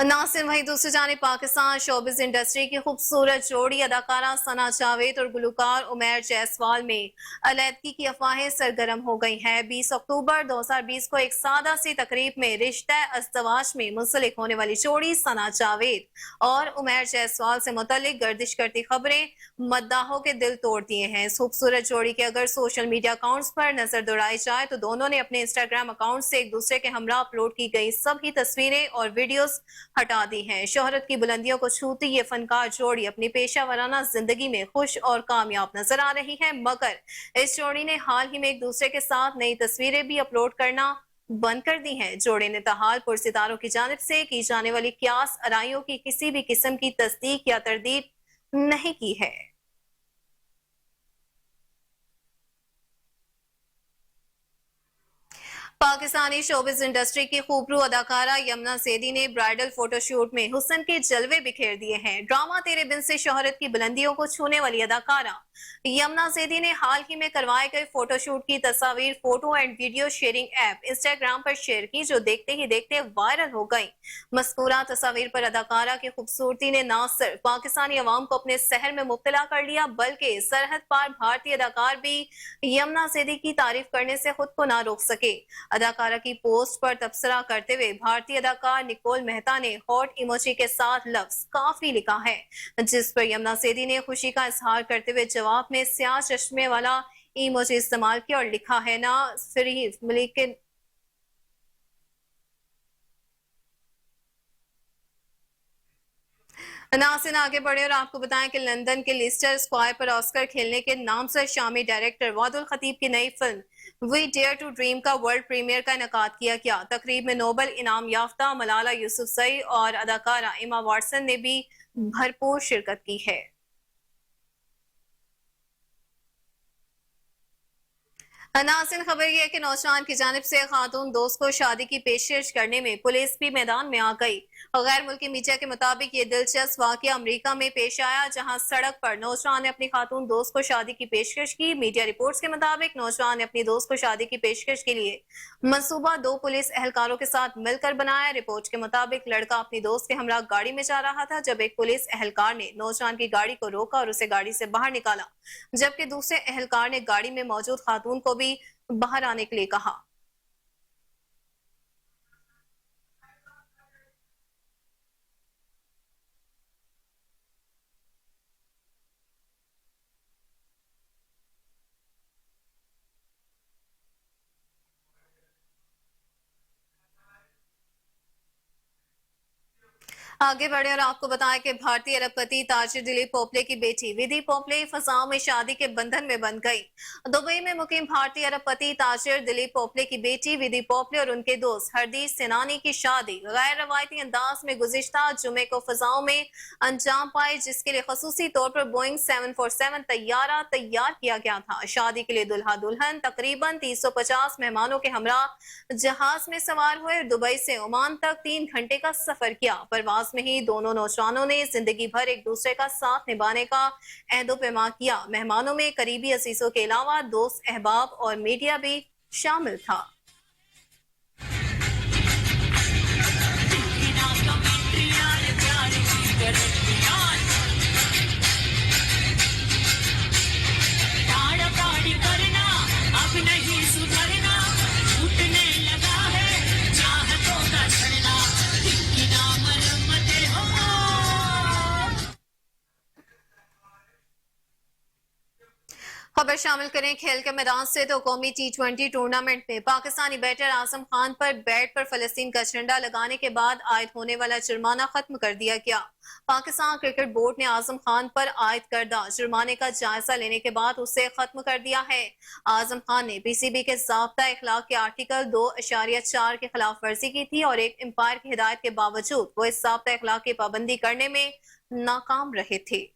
नासिर, वहीं दूसरी जानिब पाकिस्तान शोबिज इंडस्ट्री की खूबसूरत जोड़ी अदाकारा सना जावेद और गुलकार उमैर जायसवाल में अलैदगी की अफवाहें सरगर्म हो गई हैं। 20 अक्टूबर 2020 को एक सादा सी तकरीब में रिश्ता अज़दवाज में मुंसलिक होने वाली जोड़ी सना जावेद और उमैर जायसवाल से मुतल्लिक गर्दिश करती खबरें मद्दाहों के दिल तोड़ दिए हैं। इस खूबसूरत जोड़ी के अगर सोशल मीडिया अकाउंट्स पर नजर दौड़ाई जाए तो दोनों ने अपने इंस्टाग्राम अकाउंट से एक दूसरे के हमरा अपलोड की गई सभी तस्वीरें और वीडियोस हटा दी हैं। शोहरत की बुलंदियों को छूती ये फनकार जोड़ी अपनी पेशा वराना जिंदगी में खुश और कामयाब नजर आ रही है, मगर इस जोड़ी ने हाल ही में एक दूसरे के साथ नई तस्वीरें भी अपलोड करना बंद कर दी हैं। जोड़े ने तहाल पुरसितारों की जानिब से की जाने वाली क्यास आराइयों की किसी भी किस्म की तस्दीक या तरदीद नहीं की है। पाकिस्तानी शोबिज इंडस्ट्री की खूबरू अदाकारा यमुना ज़ैदी ने ब्राइडल फोटोशूट में हुस्न के जलवे बिखेर दिए हैं। ड्रामा तेरे बिन से शोहरत की बुलंदियों को छूने वाली अदाकारा यमुना ज़ैदी ने हाल ही में करवाए गए फोटोशूट की तस्वीर photo and video sharing app Instagram पर शेयर की, जो देखते ही देखते वायरल हो गई। मज़कूरा तस्वीर पर अदाकारा की खूबसूरती ने न सिर्फ पाकिस्तानी अवाम को अपने सहर में मुब्तला कर लिया, बल्कि सरहद पार भारतीय अदाकार भी यमुना ज़ैदी की तारीफ करने से खुद को ना रोक सके। अदाकारा की पोस्ट पर तबसरा करते हुए भारतीय अदाकार निकोल मेहता ने हॉट इमोजी के साथ लफ्ज काफी लिखा है, जिस पर यमुना ज़ैदी ने खुशी का इजहार करते हुए जवाब में स्याह चश्मे वाला इमोजी इस्तेमाल किया और लिखा है ना सिर्फ लेकिन नासिन आगे बढ़े और आपको बताएं कि लंदन के लिस्टर स्क्वायर पर ऑस्कर खेलने के नाम से शामी डायरेक्टर वादुल खतीब की नई film we dare to dream का वर्ल्ड प्रीमियर का इनेकाद किया गया। तकरीब में नोबल इनाम याफ्ता मलाला यूसुफजई और अदाकारा एमा वाटसन ने भी भरपूर शिरकत की है। नासिन, खबर यह है कि नौजवान की जानिब से खातून दोस्त को शादी की पेशकश करने में पुलिस भी मैदान में आ गई। गैर मुल्की मीडिया के मुताबिक ये दिलचस्प वाकया अमेरिका में पेश आया, जहां सड़क पर नौजवान ने अपनी खातून दोस्त को शादी की पेशकश की। मीडिया रिपोर्ट्स के मुताबिक नौजवान ने अपनी दोस्त को शादी की पेशकश के लिए मंसूबा 2 पुलिस एहलकारों के साथ मिलकर बनाया। रिपोर्ट के मुताबिक लड़का अपनी दोस्त के हमरा गाड़ी में जा रहा था जब एक पुलिस एहलकार ने नौजवान की गाड़ी को रोका और उसे गाड़ी से बाहर निकाला, जबकि दूसरे एहलकार ने गाड़ी में मौजूद खातून को भी बाहर आने के लिए कहा। आगे बढ़े और आपको बताएं कि भारतीय अरबपति ताजिर दिलीप पोपले की बेटी विधि पोपले फसाओं में शादी के बंधन में बंध गई। दुबई में मुकीम भारतीय अरबपति ताजिर दिलीप पोपले की बेटी विधि पोपले और उनके दोस्त हरदीस सेनानी की शादी गैर रवायती अंदाज में गुज़िश्ता जुमे को फसाओं में अंजाम पाई, जिसके लिए खसूसी तौर पर बोइंग 747 तैयारा तैयार किया गया था। शादी के लिए दुल्हा दुल्हन तकरीबन 350 मेहमानों के हमरा जहाज में सवार हुए और दुबई से ओमान तक 3 घंटे का सफर किया। परवाज में ही दोनों नौजवानों ने जिंदगी भर एक दूसरे का साथ निभाने का अहदो पैमा किया। मेहमानों में करीबी अजीजों के अलावा दोस्त, अहबाब और मीडिया भी शामिल था। शामिल करें खेल के मैदान से तो कौमी T20 टूर्नामेंट में पाकिस्तानी बैटर आजम खान पर बैट पर फलस्तीन का झंडा लगाने के बाद आयद होने वाला जुर्माना खत्म कर दिया गया। पाकिस्तान क्रिकेट बोर्ड ने आजम खान पर आयद करदा जुर्माने का जायजा लेने के बाद उसे खत्म कर दिया है। आजम खान ने PCB के ज़ाब्ता इखलाक के आर्टिकल 2.4 की खिलाफ वर्जी की थी और एक एम्पायर की हिदायत के बावजूद वो इस ज़ाब्ता इखलाक की पाबंदी करने में नाकाम रहे थे।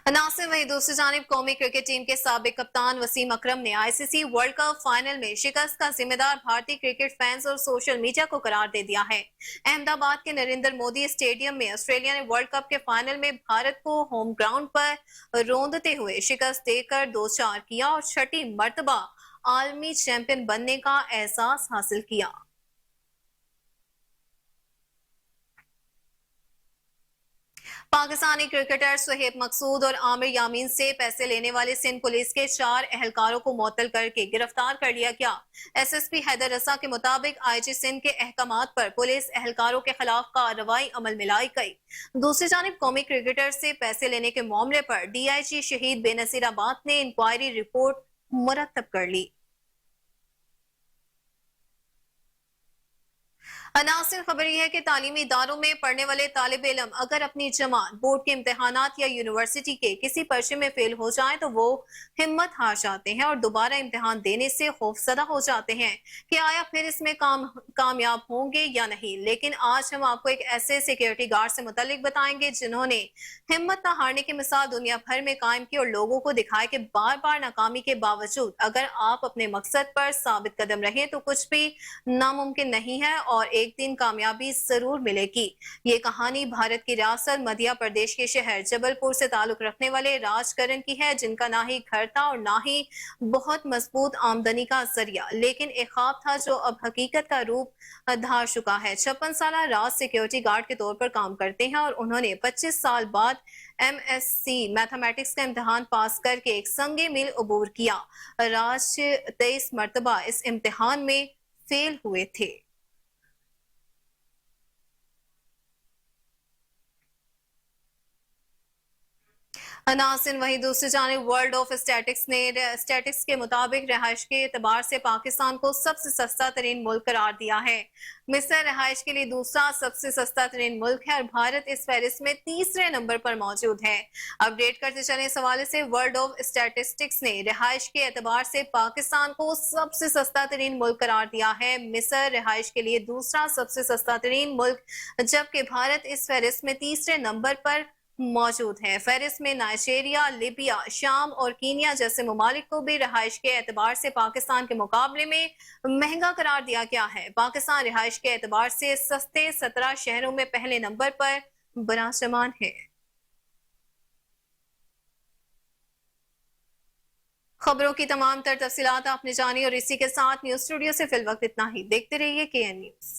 नासिर वही दूसरी जानिब कौमी क्रिकेट टीम के साबिक कप्तान वसीम अकरम ने ICC वर्ल्ड कप फाइनल में शिकस्त का जिम्मेदार भारतीय क्रिकेट फैंस और सोशल मीडिया को करार दे दिया है। अहमदाबाद के नरेंद्र मोदी स्टेडियम में ऑस्ट्रेलिया ने वर्ल्ड कप के फाइनल में भारत को होम ग्राउंड पर रोंदते हुए शिकस्त देकर 2-4 किया और छठी मर्तबा आलमी चैंपियन बनने का एहसास हासिल किया। पाकिस्तानी क्रिकेटर सुहेब मकसूद और आमिर यामीन से पैसे लेने वाले सिंध पुलिस के 4 एहलकारों को मुअत्तल करके गिरफ्तार कर लिया गया। SSP हैदर रसा के मुताबिक IG सिंध के अहकामात पर पुलिस एहलकारों के खिलाफ कार्रवाई अमल में लाई गई। दूसरी जानिब कौमी क्रिकेटर से पैसे लेने के मामले पर DIG शहीद बेनजीर आबाद ने इंक्वायरी रिपोर्ट मुरतब कर ली। नासिर खबर यह है कि तालीमी इदारों में पढ़ने वाले तालिब इल्म अगर अपनी जमात बोर्ड के इम्तिहानात या यूनिवर्सिटी के किसी पर्चे में फेल हो जाए तो वो हिम्मत हार जाते हैं और दोबारा इम्तिहान देने से खौफजदा हो जाते हैं कि आया फिर इसमें कामयाब होंगे या नहीं। लेकिन आज हम आपको एक ऐसे सिक्योरिटी गार्ड से मुतालिक बताएंगे जिन्होंने हिम्मत न हारने की मिसाल दुनिया भर में कायम की और लोगों को दिखाया कि बार बार नाकामी के बावजूद अगर आप अपने मकसद पर साबित कदम रहे तो कुछ भी नामुमकिन नहीं है और एक दिन कामयाबी जरूर मिलेगी। ये कहानी भारत की रियासत मध्य प्रदेश के शहर जबलपुर से ताल्लुक रखने वाले राजकरण की है, जिनका ना ही घर था और ना ही बहुत मजबूत आमदनी का जरिया, लेकिन एक ख्वाब था जो अब हकीकत का रूप धार चुका है। 56 साल राज सिक्योरिटी गार्ड के तौर पर काम करते हैं और उन्होंने 25 साल बाद MSc मैथमेटिक्स का इम्तिहान पास करके एक संगे मील अबूर किया। राज 23 मरतबा इस इम्तिहान में फेल हुए थे। नासिन वही दूसरी जानिब वर्ल्ड ऑफ स्टैटिक्स के मुताबिक रिहाइश के एतबार से पाकिस्तान को सबसे सस्ता तरीन मुल्क करार दिया है। मिस्र रिहाइश के लिए दूसरा सबसे सस्ता तरीन मुल्क है और भारत इस फहरिस्त में तीसरे नंबर पर मौजूद है। अपडेट करते चले इस हवाले से वर्ल्ड ऑफ स्टैटिस्टिक्स ने रिहाइश के एतबार से पाकिस्तान को सबसे सस्ता तरीन मुल्क करार दिया है। मिस्र रिहाइश के लिए दूसरा सबसे सस्ता तरीन मुल्क, जबकि भारत इस फहरिस्त में तीसरे नंबर पर मौजूद है। फहरिस्त में नाइजीरिया, लीबिया, शाम और कीनिया जैसे ममालिक को भी रिहाइश के एतबार से पाकिस्तान के मुकाबले में महंगा करार दिया गया है। पाकिस्तान रिहाइश के एतबार से सस्ते 17 शहरों में पहले नंबर पर बराजमान है। खबरों की तमाम तर तफसीलात आपने जानी और इसी के साथ न्यूज स्टूडियो से फिल वक्त इतना ही। देखते रहिए KN न्यूज।